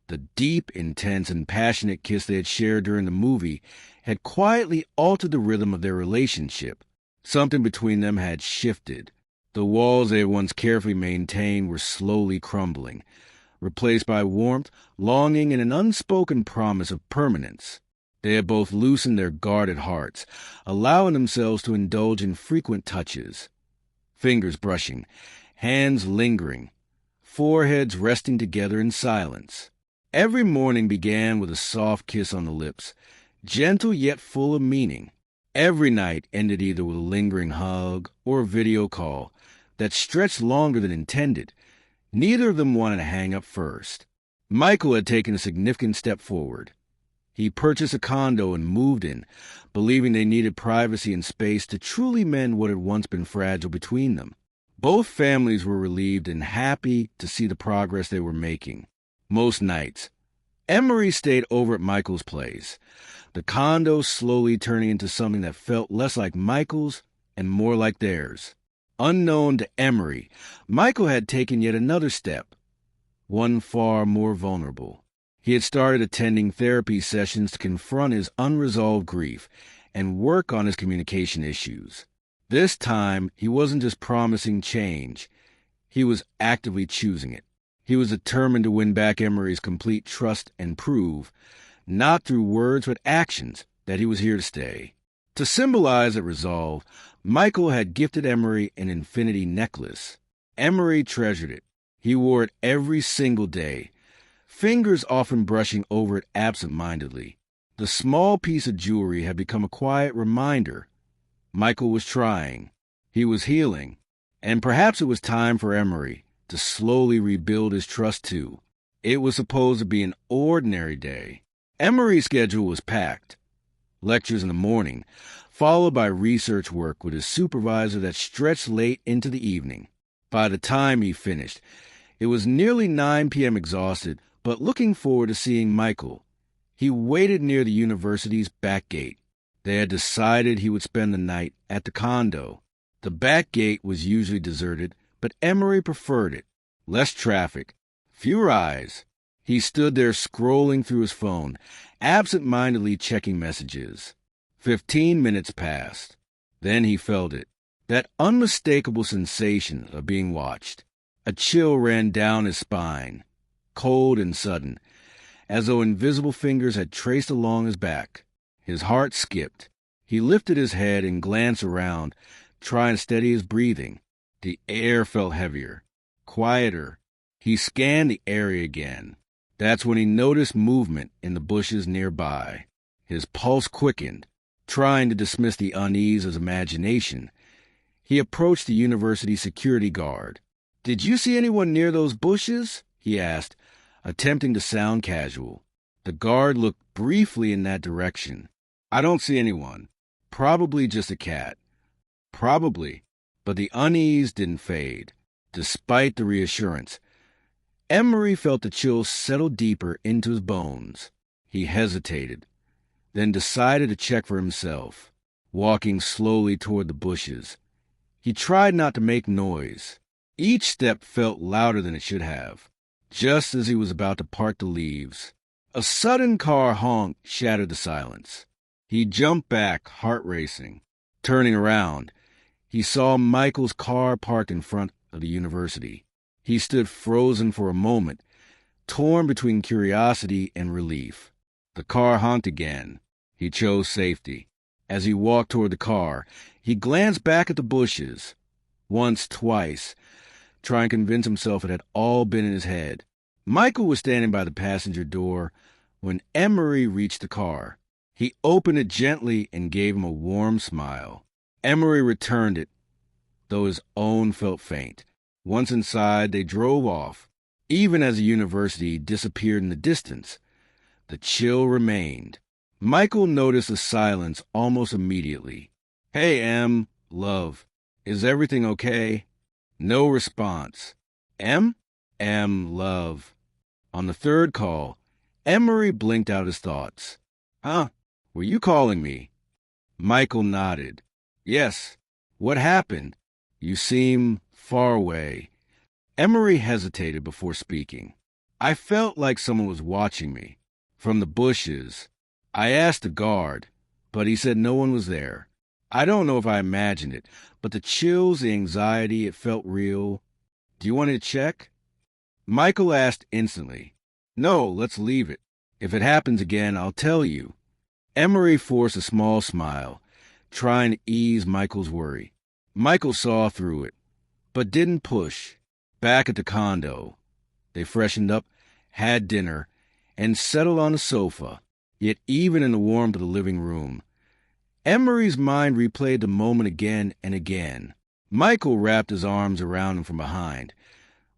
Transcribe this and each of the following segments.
The deep, intense, and passionate kiss they had shared during the movie had quietly altered the rhythm of their relationship. Something between them had shifted. The walls they had once carefully maintained were slowly crumbling, replaced by warmth, longing, and an unspoken promise of permanence. They had both loosened their guarded hearts, allowing themselves to indulge in frequent touches. Fingers brushing, hands lingering, foreheads resting together in silence. Every morning began with a soft kiss on the lips, gentle yet full of meaning. Every night ended either with a lingering hug or a video call that stretched longer than intended. Neither of them wanted to hang up first. Michael had taken a significant step forward. He purchased a condo and moved in, believing they needed privacy and space to truly mend what had once been fragile between them. Both families were relieved and happy to see the progress they were making. Most nights, Emmery stayed over at Michael's place, the condo slowly turning into something that felt less like Michael's and more like theirs. Unknown to Emmery, Michael had taken yet another step, one far more vulnerable. He had started attending therapy sessions to confront his unresolved grief and work on his communication issues. This time, he wasn't just promising change. He was actively choosing it. He was determined to win back Emmery's complete trust and prove, not through words but actions, that he was here to stay. To symbolize that resolve, Michael had gifted Emmery an infinity necklace. Emmery treasured it. He wore it every single day, fingers often brushing over it absent-mindedly. The small piece of jewelry had become a quiet reminder. Michael was trying. He was healing. And perhaps it was time for Emmery to slowly rebuild his trust too. It was supposed to be an ordinary day. Emmery's schedule was packed. Lectures in the morning, followed by research work with his supervisor that stretched late into the evening. By the time he finished, it was nearly 9 p.m. exhausted, but looking forward to seeing Michael. He waited near the university's back gate. They had decided he would spend the night at the condo. The back gate was usually deserted, but Emmery preferred it. Less traffic, fewer eyes. He stood there scrolling through his phone, absent-mindedly checking messages. 15 minutes passed. Then he felt it, that unmistakable sensation of being watched. A chill ran down his spine, cold and sudden, as though invisible fingers had traced along his back. His heart skipped. He lifted his head and glanced around, trying to steady his breathing. The air felt heavier, quieter. He scanned the area again. That's when he noticed movement in the bushes nearby. His pulse quickened. Trying to dismiss the unease as imagination, he approached the university security guard. "Did you see anyone near those bushes?" he asked, attempting to sound casual. The guard looked briefly in that direction. "I don't see anyone. Probably just a cat." Probably, but the unease didn't fade, despite the reassurance. Emmery felt the chill settle deeper into his bones. He hesitated, then decided to check for himself, walking slowly toward the bushes. He tried not to make noise. Each step felt louder than it should have. Just as he was about to part the leaves, a sudden car honk shattered the silence. He jumped back, heart racing. Turning around, he saw Michael's car parked in front of the university. He stood frozen for a moment, torn between curiosity and relief. The car honked again. He chose safety. As he walked toward the car, he glanced back at the bushes. Once, twice, trying to convince himself it had all been in his head. Michael was standing by the passenger door when Emmery reached the car. He opened it gently and gave him a warm smile. Emmery returned it, though his own felt faint. Once inside, they drove off. Even as the university disappeared in the distance, the chill remained. Michael noticed the silence almost immediately. "Hey, Em, love, is everything okay?" No response. "Em? Em, love." On the third call, Emmery blinked out his thoughts. "Huh? Were you calling me?" Michael nodded. "Yes. What happened? You seem far away." Emmery hesitated before speaking. I felt like someone was watching me. From the bushes. I asked the guard, but he said no one was there. I don't know if I imagined it, but the chills, the anxiety, it felt real. Do you want to check? Michael asked instantly. No, let's leave it. If it happens again, I'll tell you. Emmery forced a small smile, trying to ease Michael's worry. Michael saw through it, but didn't push. Back at the condo, they freshened up, had dinner, and settled on the sofa, yet even in the warmth of the living room. Emmery's mind replayed the moment again and again. Michael wrapped his arms around him from behind,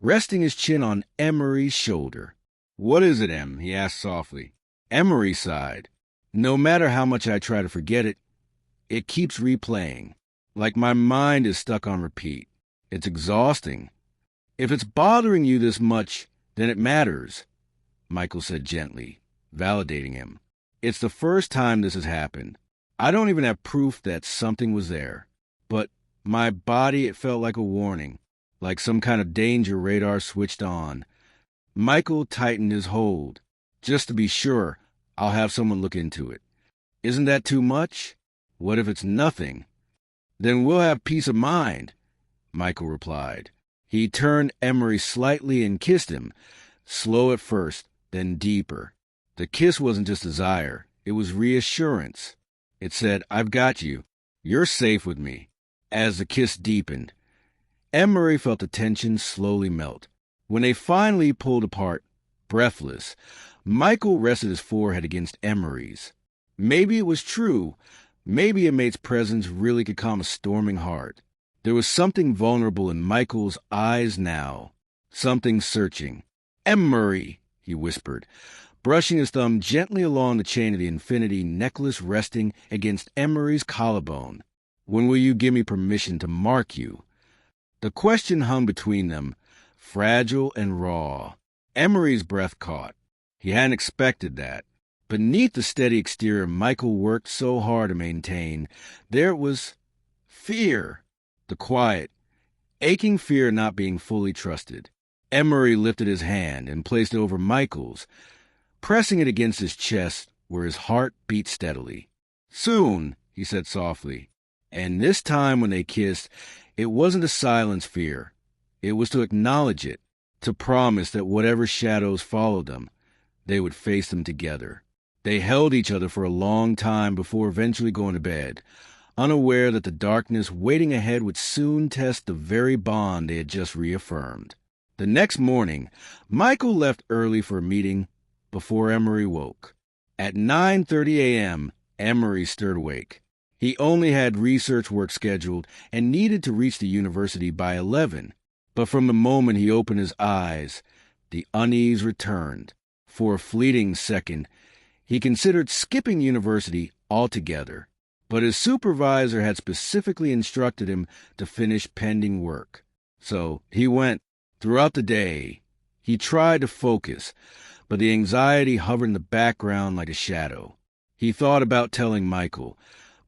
resting his chin on Emmery's shoulder. What is it, Em? He asked softly. Emmery sighed. No matter how much I try to forget it, it keeps replaying, like my mind is stuck on repeat. It's exhausting. If it's bothering you this much, then it matters, Michael said gently, validating him. It's the first time this has happened. I don't even have proof that something was there. But my body, it felt like a warning, like some kind of danger radar switched on. Michael tightened his hold. Just to be sure, I'll have someone look into it. Isn't that too much? What if it's nothing? Then we'll have peace of mind, Michael replied. He turned Emmery slightly and kissed him, slow at first, then deeper. The kiss wasn't just desire, it was reassurance. It said, I've got you. You're safe with me. As the kiss deepened, Emmery felt the tension slowly melt. When they finally pulled apart, breathless, Michael rested his forehead against Emmery's. Maybe it was true. Maybe a mate's presence really could calm a storming heart. There was something vulnerable in Michael's eyes now, something searching. Emmery, he whispered, brushing his thumb gently along the chain of the infinity necklace resting against Emmery's collarbone. When will you give me permission to mark you? The question hung between them, fragile and raw. Emmery's breath caught. He hadn't expected that. Beneath the steady exterior Michael worked so hard to maintain, there was fear. The quiet, aching fear of not being fully trusted. Emmery lifted his hand and placed it over Michael's, pressing it against his chest where his heart beat steadily. Soon, he said softly. And this time when they kissed, it wasn't to silence fear. It was to acknowledge it, to promise that whatever shadows followed them, they would face them together. They held each other for a long time before eventually going to bed, unaware that the darkness waiting ahead would soon test the very bond they had just reaffirmed. The next morning, Michael left early for a meeting before Emmery woke. At 9:30 a.m., Emmery stirred awake. He only had research work scheduled and needed to reach the university by 11. But from the moment he opened his eyes, the unease returned. For a fleeting second, he considered skipping university altogether. But his supervisor had specifically instructed him to finish pending work. So he went. Throughout the day, he tried to focus, but the anxiety hovered in the background like a shadow. He thought about telling Michael,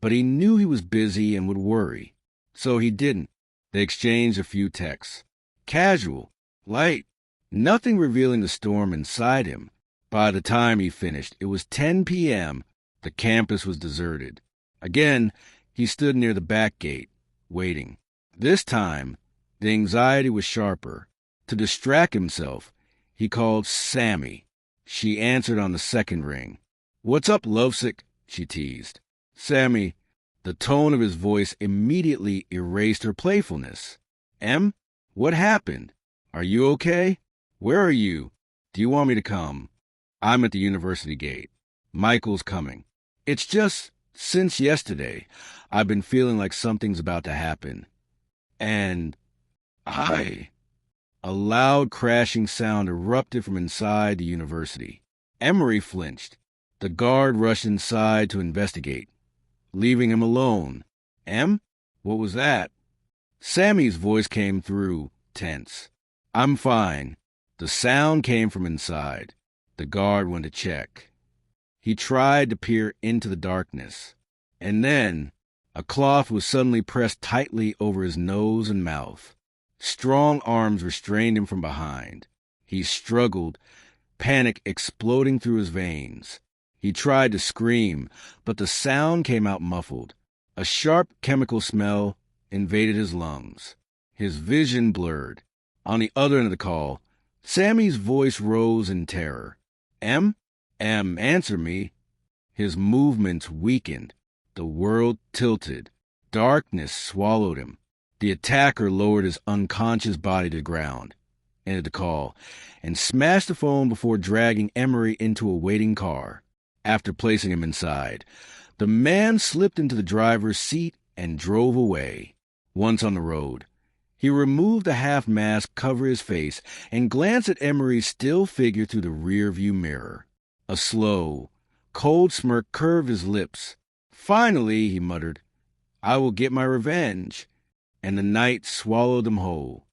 but he knew he was busy and would worry. So he didn't. They exchanged a few texts. Casual, light, nothing revealing the storm inside him. By the time he finished, it was 10 p.m. The campus was deserted. Again, he stood near the back gate, waiting. This time, the anxiety was sharper. To distract himself, he called Sammy. She answered on the second ring. What's up, lovesick? She teased. Sammy, the tone of his voice immediately erased her playfulness. Em, what happened? Are you okay? Where are you? Do you want me to come? I'm at the university gate. Michael's coming. It's just, since yesterday, I've been feeling like something's about to happen. And A loud crashing sound erupted from inside the university. Emmery flinched. The guard rushed inside to investigate, leaving him alone. Em? What was that? Sammy's voice came through, tense. I'm fine. The sound came from inside. The guard went to check. He tried to peer into the darkness. And then, a cloth was suddenly pressed tightly over his nose and mouth. Strong arms restrained him from behind. He struggled, panic exploding through his veins. He tried to scream, but the sound came out muffled. A sharp chemical smell invaded his lungs. His vision blurred. On the other end of the call, Sammy's voice rose in terror. Em? Em, answer me. His movements weakened. The world tilted. Darkness swallowed him. The attacker lowered his unconscious body to the ground, ended the call, and smashed the phone before dragging Emmery into a waiting car. After placing him inside, the man slipped into the driver's seat and drove away. Once on the road, he removed the half-mask cover his face and glanced at Emmery's still figure through the rear-view mirror. A slow, cold smirk curved his lips. Finally, he muttered, I will get my revenge. And the night swallowed them whole.